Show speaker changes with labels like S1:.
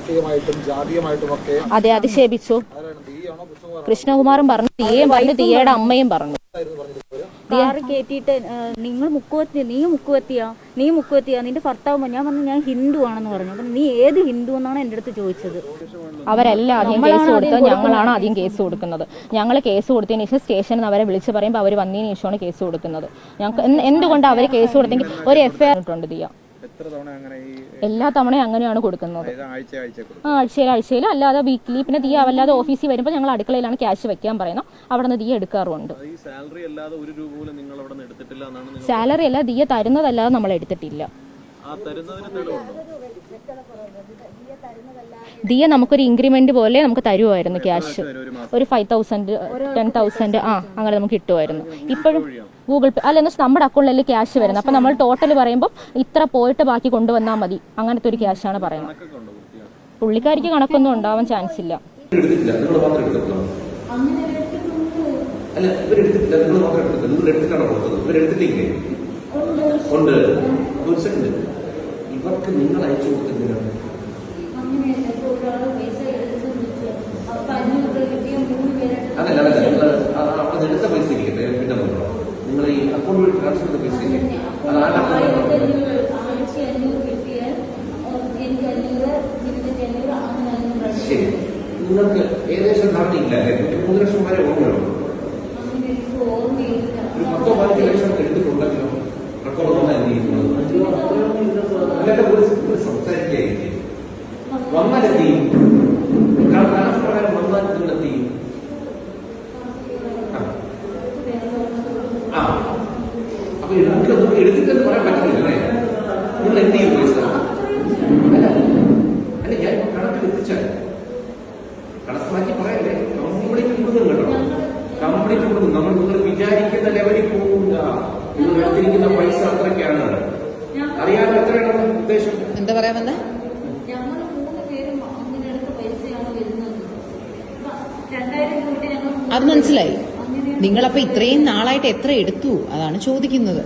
S1: രാഷ്ട്രീയമായിട്ടും ജാതീയമായിട്ടും ഒക്കെ
S2: അതെ അധിക്ഷേപിച്ചു. കൃഷ്ണകുമാറും പറഞ്ഞു, തീയേം പറഞ്ഞു, തീയയുടെ അമ്മയും പറഞ്ഞു.
S3: കാറ് കയറ്റിയിട്ട് നീ മുക്കുവത്തിയാ നിന്റെ ഭർത്താവ്. ഞാൻ പറഞ്ഞു ഞാൻ ഹിന്ദു ആണെന്ന് പറഞ്ഞു. അപ്പൊ നീ ഏത് ഹിന്ദു എന്നാണ് എന്റെ അടുത്ത് ചോദിച്ചത്.
S2: അവരല്ല ആദ്യം കേസ് കൊടുത്തത്, ഞങ്ങളാണ് ആദ്യം കേസ് കൊടുക്കുന്നത്. ഞങ്ങൾ കേസ് കൊടുത്തതിന് ശേഷം സ്റ്റേഷനിൽ നിന്ന് അവരെ വിളിച്ച് പറയുമ്പോൾ അവർ വന്നതിന് ശേഷമാണ് കേസ് കൊടുക്കുന്നത്. ഞങ്ങൾക്ക് എന്തുകൊണ്ട് അവർ കേസ് കൊടുത്തെങ്കിൽ ഒരു FIR ഇട്ടുണ്ട് ദിയ. എല്ലാ തവണയും അങ്ങനെയാണ് കൊടുക്കുന്നത്. ആഴ്ചയിൽ അല്ലാതെ വീക്ക്ലി. പിന്നെ ദിയ അല്ലാതെ ഓഫീസിൽ വരുമ്പോൾ ഞങ്ങൾ അടുക്കളയിലാണ് ക്യാഷ് വെക്കാൻ പറയുന്നത്. അവിടെ നിന്ന് ദിയ എടുക്കാറുണ്ട്. സാലറി അല്ല ദിയ തരുന്നതല്ലാതെ നമ്മൾ എടുത്തിട്ടില്ല. ദിയ നമുക്കൊരു ഇൻക്രിമെന്റ് പോലെ നമുക്ക് തരുമായിരുന്നു ക്യാഷ്. ഒരു 5,000 10,000 അങ്ങനെ നമുക്ക് കിട്ടുമായിരുന്നു. ഇപ്പോഴും ഗൂഗിൾ പേ അല്ല, എന്നുവെച്ചാൽ നമ്മുടെ അക്കൗണ്ടിലല്ലേ ക്യാഷ് വരുന്നത്. അപ്പൊ നമ്മൾ ടോട്ടൽ പറയുമ്പോൾ ഇത്ര പോയിട്ട് ബാക്കി കൊണ്ടുവന്നാൽ മതി, അങ്ങനത്തെ ഒരു ക്യാഷാണ് പറയുന്നത്. പുള്ളിക്കാരിക്ക് കണക്കൊന്നും ഉണ്ടാവാൻ ചാൻസ് ഇല്ല.
S4: ഇവർക്ക് നിങ്ങൾ അയച്ചു കൊടുക്കുന്നതിനാണ് അതല്ല അവിടെ എടുത്ത പൈസ ഇരിക്കട്ടെ. പിന്നെ നിങ്ങൾ ഈ അക്കൗണ്ട് വഴി ട്രാൻസ്ഫർ ചെയ്ത പൈസ ഇല്ലേ, ശരി. നിങ്ങൾക്ക് ഏകദേശം ധാരണയില്ല അല്ലേ? 3 ലക്ഷം വരെ ഓർമ്മയുള്ളൂ. ഒരു 10-15 ലക്ഷം എടുത്തിട്ടുണ്ടെങ്കിലും റെക്കോർഡ് എന്ത് ചെയ്യുന്നത് അല്ലാതെ ഒരു സംസാരിക്കുകയായിരിക്കും. വന്നാലെത്തിയും പ്രകാരം വന്നാൽ നിങ്ങളെത്തിയും. അപ്പൊ എടുത്തിട്ടെന്ന് പറയാൻ പറ്റുന്നില്ലേ? നിങ്ങൾ എന്ത് ചെയ്യും പൈസ? അല്ല ഞാൻ കണക്കിൽ എത്തിച്ചാൽ കണക്ക് മാറ്റി പറയല്ലേ. കംപ്ലീറ്റ് കൊടുക്കും കേട്ടോ, കംപ്ലീറ്റ് കൊടുക്കും. നമ്മൾ നിങ്ങൾ വിചാരിക്കുന്ന ലെവലിൽ പോകില്ല. നിങ്ങൾ എടുത്തിരിക്കുന്ന പൈസ അത്രയ്ക്കാണ്. അറിയാൻ എത്രയാണ് ഉദ്ദേശം?
S5: എന്താ പറയാമെന്ന് അത് മനസ്സിലായി. നിങ്ങളപ്പോ ഇത്രയും നാളായിട്ട് എത്ര എടുത്തു അതാണ് ചോദിക്കുന്നത്.